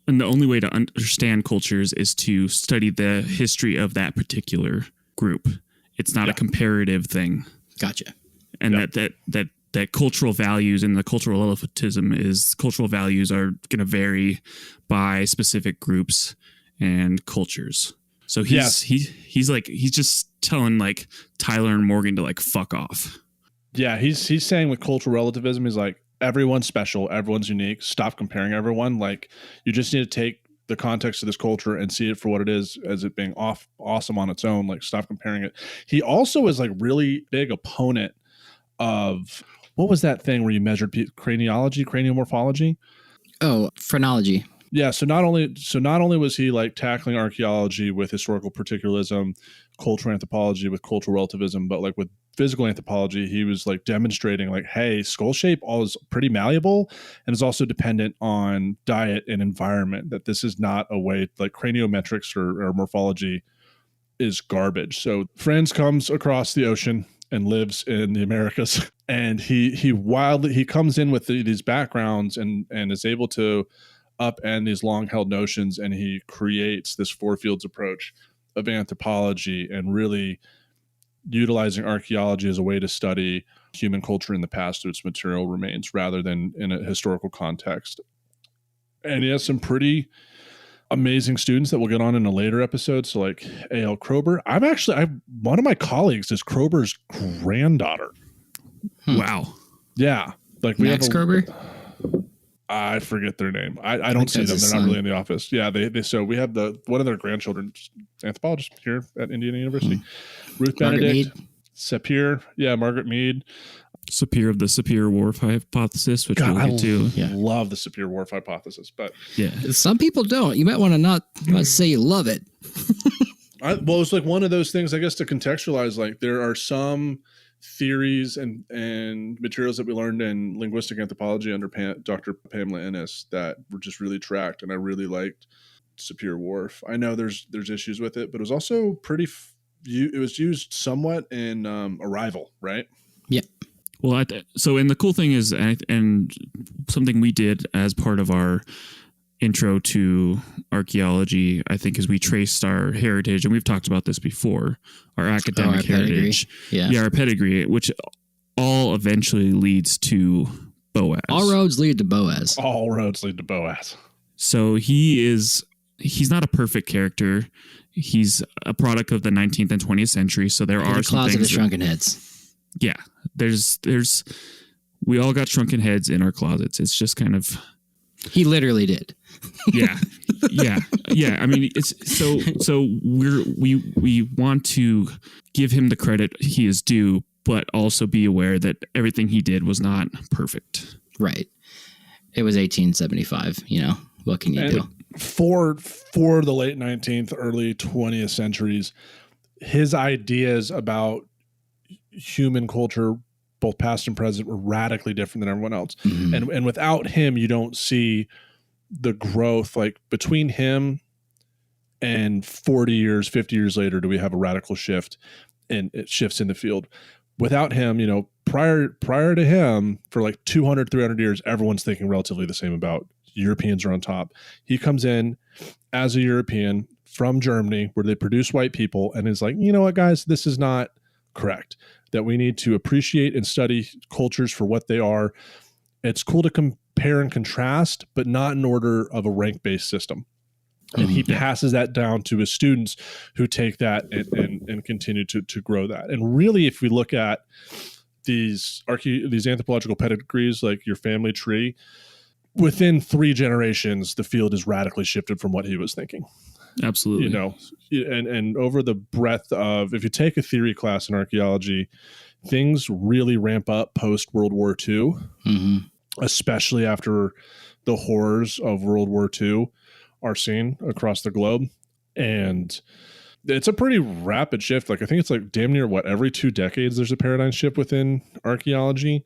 Speaker 4: And the only way to understand cultures is to study the history of that particular group. It's not a comparative thing.
Speaker 3: Gotcha.
Speaker 4: And that cultural values and the cultural relativism is cultural values are going to vary by specific groups and cultures. So he's just telling like Tyler and Morgan to like fuck off.
Speaker 2: Yeah, he's saying with cultural relativism, he's like, everyone's special, everyone's unique. Stop comparing everyone. Like, you just need to take the context of this culture and see it for what it is, as it being awesome on its own. Like, stop comparing it. He also is like really big opponent of, what was that thing where you measured craniomorphology?
Speaker 3: Oh, phrenology.
Speaker 2: Yeah, so not only was he like tackling archaeology with historical particularism, cultural anthropology with cultural relativism, but like with physical anthropology, he was like demonstrating like, hey, skull shape is pretty malleable and is also dependent on diet and environment, that this is not a way, like craniometrics or morphology is garbage. So Franz comes across the ocean and lives in the Americas, and he comes in with these backgrounds and is able to upend these long held notions, and he creates this four fields approach of anthropology and really utilizing archaeology as a way to study human culture in the past through its material remains rather than in a historical context. And he has some pretty amazing students that we'll get on in a later episode. So like A.L. Kroeber. One of my colleagues is Kroeber's granddaughter.
Speaker 4: Wow.
Speaker 2: Yeah. Like
Speaker 3: Max Kroeber?
Speaker 2: I forget their name. I don't see them. They're not really in the office. Yeah, so we have one of their grandchildren, anthropologist here at Indiana University. Ruth Benedict, Sapir. Yeah, Margaret Mead.
Speaker 4: Sapir of the Sapir-Whorf hypothesis, which we'll get to.
Speaker 2: I love the Sapir-Whorf hypothesis, but
Speaker 3: yeah, some people don't. You might want to not say you love it.
Speaker 2: Well, it's like one of those things, I guess, to contextualize. Like, there are some theories and materials that we learned in linguistic anthropology under Dr. Pamela Ennis that were just really tracked, and I really liked Sapir-Whorf. I know there's issues with it, but it was also it was used somewhat in Arrival, right?
Speaker 3: Yeah.
Speaker 4: Well, and the cool thing is, and something we did as part of our intro to archaeology, I think, is we traced our heritage, and we've talked about this before, our academic heritage.
Speaker 3: Yeah,
Speaker 4: our pedigree, which all eventually leads to Boas.
Speaker 3: All roads lead to Boas.
Speaker 2: All roads lead to Boas.
Speaker 4: So he's not a perfect character. He's a product of the 19th and 20th century. So there are some
Speaker 3: closet
Speaker 4: things
Speaker 3: of shrunken heads.
Speaker 4: Yeah, we all got shrunken heads in our closets. It's just kind of.
Speaker 3: He literally did.
Speaker 4: Yeah. I mean, it's so we want to give him the credit he is due, but also be aware that everything he did was not perfect.
Speaker 3: Right. It was 1875. You know, what can you do?
Speaker 2: For the late 19th, early 20th centuries, his ideas about human culture, both past and present, were radically different than everyone else. Mm-hmm. And without him, you don't see the growth. Like, between him and 40 years, 50 years later, do we have a radical shift, and it shifts in the field. Without him, prior to him, for like 200, 300 years, everyone's thinking relatively the same about Europeans are on top. He comes in as a European from Germany, where they produce white people, and is like, you know what, guys, this is not correct. That we need to appreciate and study cultures for what they are. It's cool to compare and contrast, but not in order of a rank-based system. And he passes that down to his students, who take that and continue to grow that. And really, if we look at these anthropological pedigrees, like your family tree, within 3 generations, the field is radically shifted from what he was thinking.
Speaker 4: Absolutely.
Speaker 2: You know, and over the breadth of, if you take a theory class in archaeology, things really ramp up post World War II, especially after the horrors of World War II are seen across the globe. And it's a pretty rapid shift. Like, I think it's like damn near every 2 decades, there's a paradigm shift within archaeology.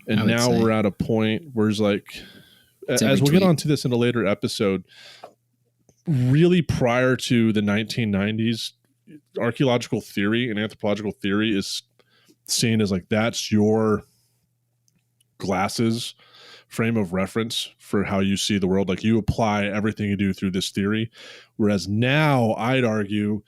Speaker 2: And now we're at a point where it's like, as we'll get onto this in a later episode, really prior to the 1990s, archaeological theory and anthropological theory is seen as like, that's your glasses frame of reference for how you see the world. Like, you apply everything you do through this theory. Whereas now, I'd argue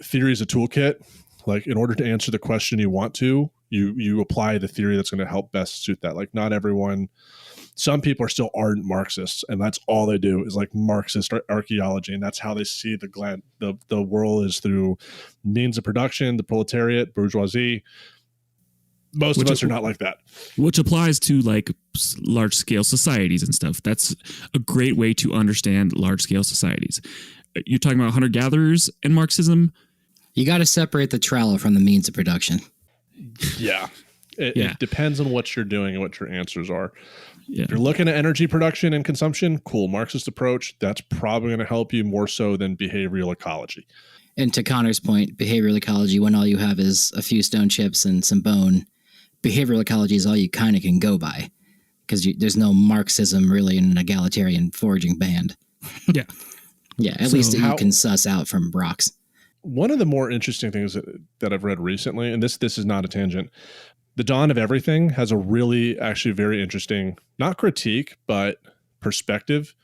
Speaker 2: theory is a toolkit. Like, in order to answer the question you want to, you apply the theory that's going to help best suit that. Like, not everyone, some people are still ardent Marxists, and that's all they do is like Marxist archaeology. And that's how they see the world is through means of production, the proletariat, bourgeoisie. Most of us are not like that.
Speaker 4: Which applies to like large scale societies and stuff. That's a great way to understand large scale societies. You're talking about hunter gatherers and Marxism.
Speaker 3: You got to separate the trowel from the means of production.
Speaker 2: Yeah. It depends on what you're doing and what your answers are.
Speaker 4: Yeah.
Speaker 2: If you're looking at energy production and consumption, cool. Marxist approach, that's probably going to help you more so than behavioral ecology.
Speaker 3: And to Connor's point, behavioral ecology, when all you have is a few stone chips and some bone, behavioral ecology is all you kind of can go by, because there's no Marxism really in an egalitarian foraging band.
Speaker 4: Yeah.
Speaker 3: Yeah, at least that you can suss out from rocks.
Speaker 2: One of the more interesting things that I've read recently, and this is not a tangent, The Dawn of Everything has a really actually very interesting, not critique, but perspective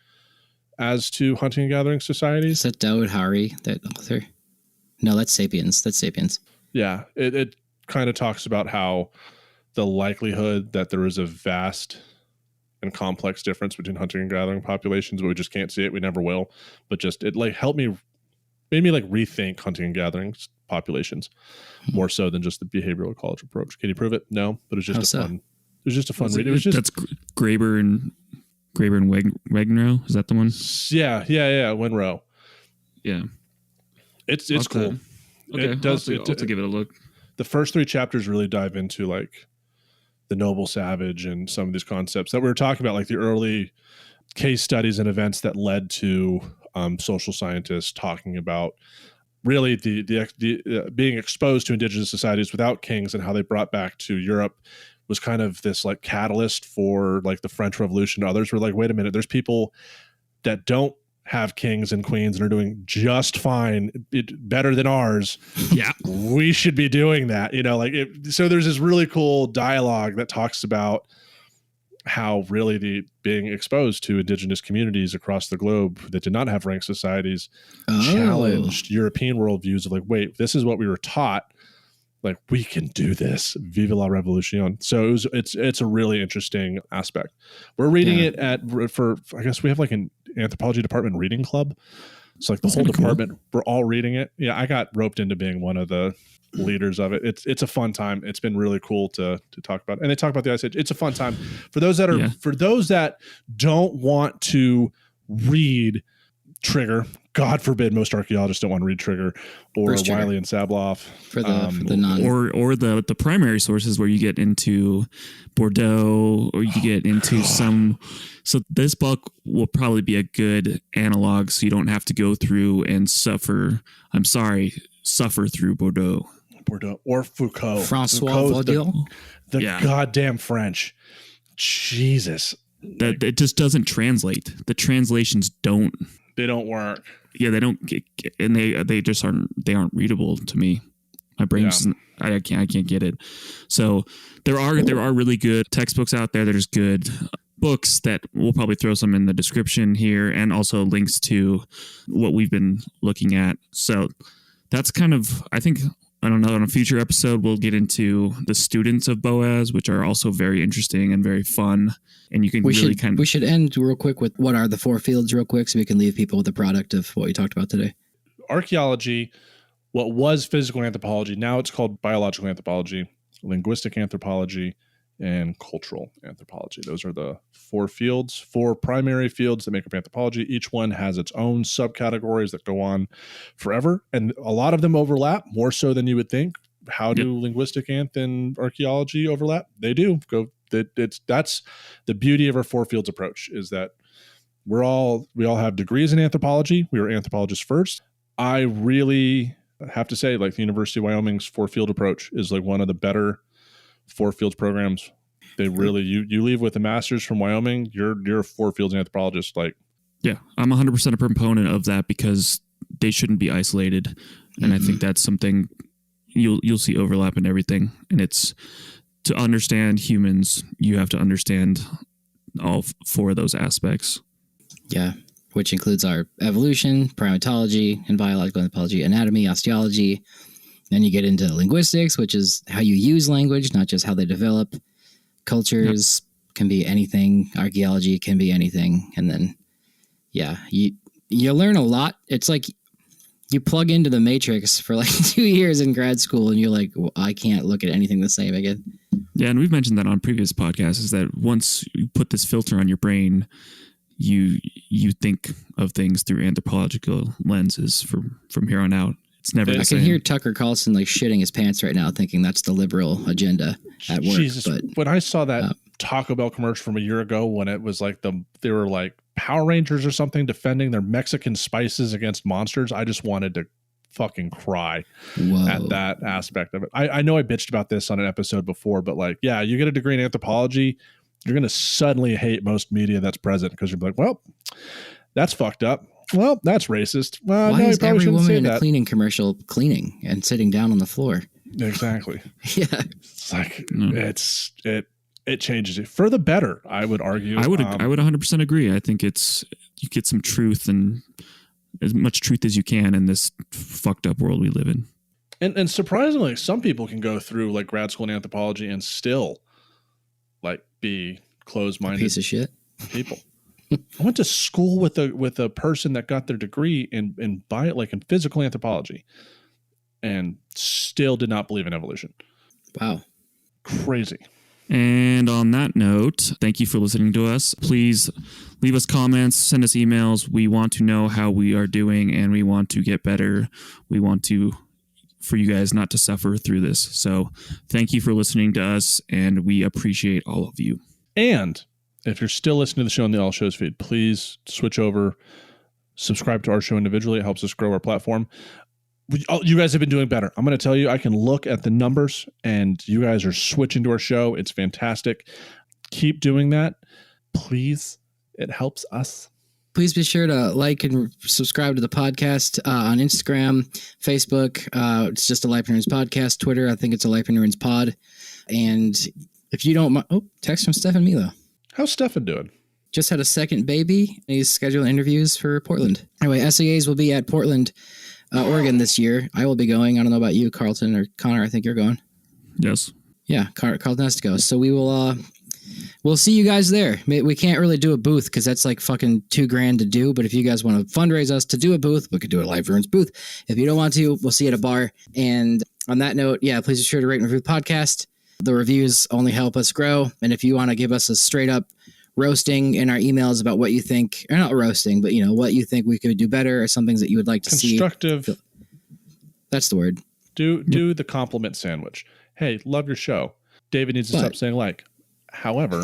Speaker 2: as to hunting and gathering societies.
Speaker 3: Is that Dawood Hari, that author? No, that's Sapiens.
Speaker 2: Yeah, it kind of talks about how the likelihood that there is a vast and complex difference between hunting and gathering populations, but we just can't see it. We never will. But just it like made me like rethink hunting and gathering populations more so than just the behavioral ecology approach. Can you prove it? No, but it's just fun. It was just a fun read. It was just
Speaker 4: that's Graeber and Wegenrow. Is that the one?
Speaker 2: Yeah. Wenrow.
Speaker 4: Yeah,
Speaker 2: it's cool.
Speaker 4: Okay,
Speaker 2: it does.
Speaker 4: I'll have to give it a look.
Speaker 2: The first 3 chapters really dive into like the noble savage and some of these concepts that we were talking about, like the early case studies and events that led to social scientists talking about really the being exposed to indigenous societies without kings, and how they brought back to Europe was kind of this like catalyst for like the French Revolution. Others were like, wait a minute, there's people that don't have kings and queens and are doing just fine, better than ours.
Speaker 4: Yeah,
Speaker 2: we should be doing that, so there's this really cool dialogue that talks about how really being exposed to indigenous communities across the globe that did not have ranked societies challenged European worldviews of like, wait, this is what we were taught. Like, we can do this. Vive la revolution. So it's a really interesting aspect. We're reading it for I guess we have like an anthropology department reading club. So like the whole department, we're all reading it. Yeah, I got roped into being one of the leaders of it. It's a fun time. It's been really cool to talk about. And they talk about the Ice Age. It's a fun time for those that don't want to read Trigger. God forbid most archaeologists don't want to read Trigger or Wiley and Sabloff
Speaker 3: for the non
Speaker 4: or the primary sources where you get into Bordeaux or you get into some. So this book will probably be a good analog, so you don't have to go through and suffer through Bordeaux
Speaker 2: or Foucault.
Speaker 3: Francois Vaudil,
Speaker 2: the goddamn French. Jesus,
Speaker 4: that it just doesn't translate. The translations don't.
Speaker 2: They don't work.
Speaker 4: Yeah, they don't, and they just aren't readable to me. My brain's I can't get it. So there are really good textbooks out there. There's good books that we'll probably throw some in the description here, and also links to what we've been looking at. So that's kind of, I think, I don't know, on a future episode, we'll get into the students of Boaz, which are also very interesting and very fun. And you can we
Speaker 3: should end real quick with what are the 4 fields real quick, so we can leave people with the product of what we talked about today.
Speaker 2: Archaeology, what was physical anthropology, now it's called biological anthropology, linguistic anthropology, and cultural anthropology. Those are the 4 fields, 4 primary fields that make up anthropology. Each one has its own subcategories that go on forever, and a lot of them overlap more so than you would think. How do linguistic anth and archaeology overlap? They do. That's the beauty of our 4 fields approach, is that we all have degrees in anthropology. We were anthropologists first. I really have to say, like, the University of Wyoming's 4 field approach is like one of the better 4 fields programs. They really, you leave with a master's from Wyoming, you're a 4 fields anthropologist. Like,
Speaker 4: yeah, I'm 100% a proponent of that, because they shouldn't be isolated. And I think that's something you'll see overlap in everything. And it's, to understand humans, you have to understand all 4 of those aspects.
Speaker 3: Yeah, which includes our evolution, primatology, and biological anthropology, anatomy, osteology. Then you get into linguistics, which is how you use language, not just how they develop. Cultures can be anything. Archaeology can be anything. And then, you learn a lot. It's like you plug into the matrix for like 2 years in grad school, and you're like, well, I can't look at anything the same again.
Speaker 4: Yeah, and we've mentioned that on previous podcasts, is that once you put this filter on your brain, you think of things through anthropological lenses from here on out. It's never the same.
Speaker 3: I can hear Tucker Carlson like shitting his pants right now, thinking that's the liberal agenda at work.
Speaker 2: Jesus,
Speaker 3: but
Speaker 2: when I saw that Taco Bell commercial from a year ago, when it was like they were like Power Rangers or something defending their Mexican spices against monsters, I just wanted to fucking cry at that aspect of it. I know I bitched about this on an episode before, but like, yeah, you get a degree in anthropology, you're going to suddenly hate most media that's present, because you're like, well, that's fucked up. Well, that's racist. Well,
Speaker 3: why
Speaker 2: no,
Speaker 3: is every woman in a
Speaker 2: that.
Speaker 3: cleaning commercial cleaning and sitting down on the floor?
Speaker 2: Exactly.
Speaker 3: Yeah.
Speaker 2: It's like, it changes it for the better, I would argue.
Speaker 4: I would 100% agree. I think you get some truth, and as much truth as you can in this fucked up world we live in.
Speaker 2: And surprisingly, some people can go through like grad school in anthropology and still like be closed-minded
Speaker 3: piece of shit
Speaker 2: people. I went to school with a person that got their degree in physical anthropology, and still did not believe in evolution.
Speaker 3: Wow.
Speaker 2: Crazy.
Speaker 4: And on that note, thank you for listening to us. Please leave us comments, send us emails. We want to know how we are doing, and we want to get better. We want for you guys not to suffer through this. So thank you for listening to us, and we appreciate all of you.
Speaker 2: And if you're still listening to the show on the All Shows feed, please switch over, subscribe to our show individually. It helps us grow our platform. You guys have been doing better. I'm going to tell you, I can look at the numbers, and you guys are switching to our show. It's fantastic. Keep doing that. Please. It helps us.
Speaker 3: Please be sure to like and subscribe to the podcast on Instagram, Facebook. It's just a Life Nerds podcast. Twitter, I think it's a Life Nerds pod. And if you don't mind, text from Stefan Milo.
Speaker 2: How's Stefan doing?
Speaker 3: Just had a second baby. He's scheduling interviews for Portland. Anyway, SAAs will be at Portland, Oregon this year. I will be going. I don't know about you, Carlton or Connor. I think you're going.
Speaker 4: Yes.
Speaker 3: Yeah, Carlton has to go. So we will. We'll see you guys there. We can't really do a booth because that's like fucking $2,000 to do. But if you guys want to fundraise us to do a booth, we could do a Life Ruins booth. If you don't want to, we'll see you at a bar. And on that note, please be sure to rate and review the podcast. The reviews only help us grow. And if you want to give us a straight up roasting in our emails about what you think, or not roasting, but what you think we could do better, or some things that you would like to see.
Speaker 2: Constructive.
Speaker 3: That's the word.
Speaker 2: Do the compliment sandwich. Hey, love your show. David needs to stop saying like. However,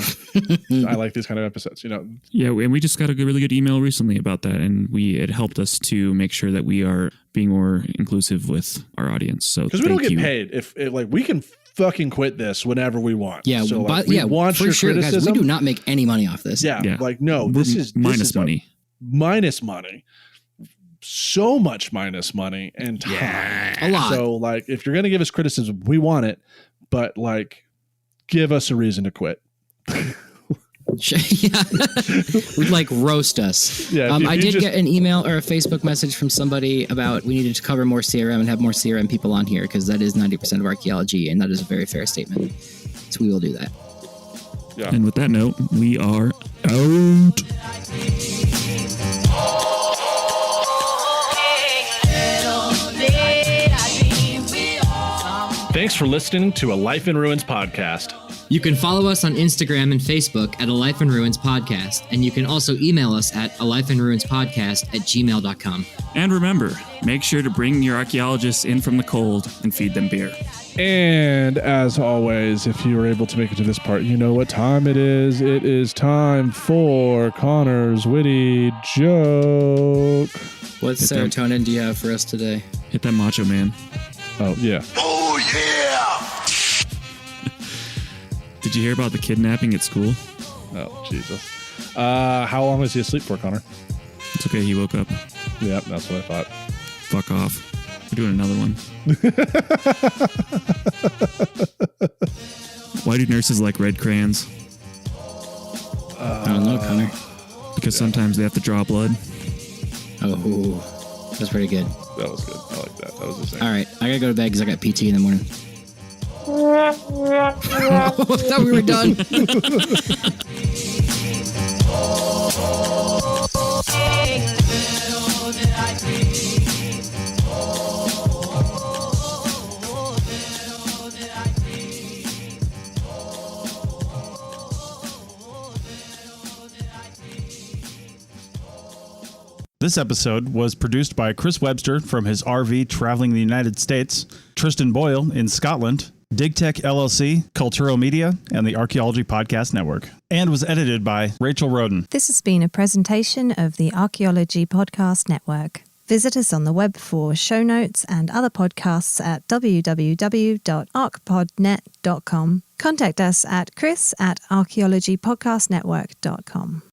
Speaker 2: I like these kind of episodes,
Speaker 4: Yeah, and we just got a really good email recently about that, and it helped us to make sure that we are being more inclusive with our audience. So
Speaker 2: because we don't get paid, if we can fucking quit this whenever we want.
Speaker 3: Yeah,
Speaker 2: so we want
Speaker 3: for
Speaker 2: your
Speaker 3: sure,
Speaker 2: criticism.
Speaker 3: guys. We do not make any money off this.
Speaker 2: Yeah. Like no, this is
Speaker 4: minus money.
Speaker 2: Minus money. so much minus money and time.
Speaker 3: A lot.
Speaker 2: So like, if you're going to give us criticism, we want it, but like, give us a reason to quit.
Speaker 3: Yeah. Would like roast us.
Speaker 2: Yeah,
Speaker 3: I did get an email or a Facebook message from somebody about we needed to cover more CRM and have more CRM people on here because that is 90% of archaeology, and that is a very fair statement. So we will do that.
Speaker 2: Yeah.
Speaker 4: And with that note, we are out.
Speaker 2: Thanks for listening to A Life in Ruins podcast.
Speaker 3: You can follow us on Instagram and Facebook at A Life in Ruins Podcast, and you can also email us at alifeinruinspodcast@gmail.com.
Speaker 4: And remember, make sure to bring your archaeologists in from the cold and feed them beer.
Speaker 2: And as always, if you were able to make it to this part, you know what time it is. It is time for Connor's witty joke.
Speaker 3: What serotonin do you have for us today?
Speaker 4: Hit that macho man.
Speaker 2: Oh, yeah.
Speaker 5: Oh, yeah!
Speaker 4: Did you hear about the kidnapping at school?
Speaker 2: Oh, Jesus. How long was he asleep for, Connor?
Speaker 4: It's okay, he woke up.
Speaker 2: Yeah, that's what I thought.
Speaker 4: Fuck off. We're doing another one. Why do nurses like red crayons?
Speaker 3: I don't know, Connor.
Speaker 4: Because sometimes they have to draw blood.
Speaker 3: Oh, that's pretty good.
Speaker 2: That was good. I like that. That was the same.
Speaker 3: All right, I gotta go to bed because I got PT in the morning. I thought we were done.
Speaker 6: This episode was produced by Chris Webster from his RV traveling the United States, Tristan Boyle in Scotland, DigTech LLC, Culturo Media, and the Archaeology Podcast Network, and was edited by Rachel Roden.
Speaker 1: This has been a presentation of the Archaeology Podcast Network. Visit us on the web for show notes and other podcasts at www.archpodnet.com. Contact us at chris@archaeologypodcastnetwork.com.